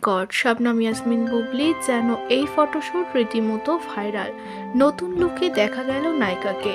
God, Shabnam Yasmin Bubly যেন এই photoshoot রীতিমতো ভাইরাল। নতুন লুকে দেখা গেল নায়িকাকে।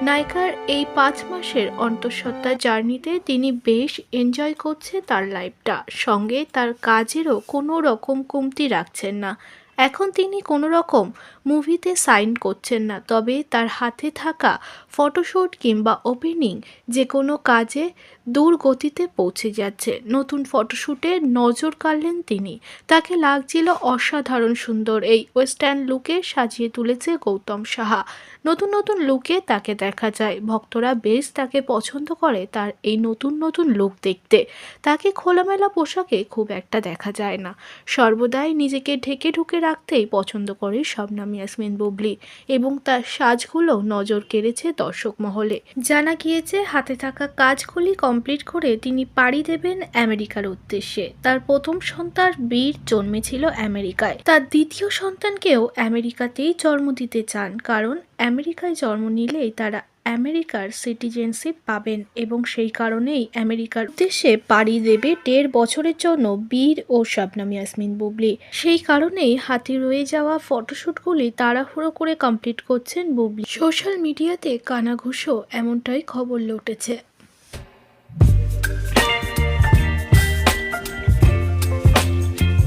নায়িকার এই 5 মাসের অন্তঃসত্ত্বা জার্নিতে তিনি বেশ এনজয় করছে তার লাইফটা, সঙ্গে তার কাজেরও কোনো রকম কমতি রাখছেন না। এখন তিনি কোনো রকম মুভিতে সাইন করছেন না, তবে তার হাতে থাকা ফটোশ্যুট কিংবা ওপেনিং যে কোনো কাজে দূর গতিতে পৌঁছে যাচ্ছে। নতুন ফটোশ্যুটে নজর কাড়লেন তিনি। তাকে লাগছিল অসাধারণ সুন্দর। এই ওয়েস্টার্ন লুকে সাজিয়ে তুলেছে গৌতম সাহা। নতুন নতুন লুকে তাকে দেখা যায়, ভক্তরা বেশ তাকে পছন্দ করে তার এই নতুন নতুন লুক দেখতে। তাকে খোলামেলা পোশাকে খুব একটা দেখা যায় না, সর্বদাই নিজেকে ঢেকে ঢুকে রাখতেই পছন্দ করে শবনম ইয়াসমিন বুবলি, এবং তার সাজগুলো নজর কেড়েছে দর্শক মহলে। জানা গিয়েছে হাতে থাকা কাজগুলি কমপ্লিট করে তিনি পাড়ি দেবেন আমেরিকার উদ্দেশ্যে। তার প্রথম সন্তান বীর জন্মেছিল আমেরিকায়, তার দ্বিতীয় সন্তানকেও আমেরিকাতেই জন্ম দিতে চান, কারণ আমেরিকায় জন্ম নিলেই তারা আমেরিকার সিটিজেনশিপ পাবেন, এবং সেই কারণেই আমেরিকার উদ্দেশ্যে পাড়ি দেবে 1.5 বছরের জন্য বীর ও শবনম ইয়াসমিন বুবলি। সেই কারণেই হাতে রয়ে যাওয়া ফটোশ্যুটগুলি তাড়াহুড়ো করে কমপ্লিট করছেন বুবলি। সোশ্যাল মিডিয়াতে কানাঘুষো এমনটাই খবর উঠেছে।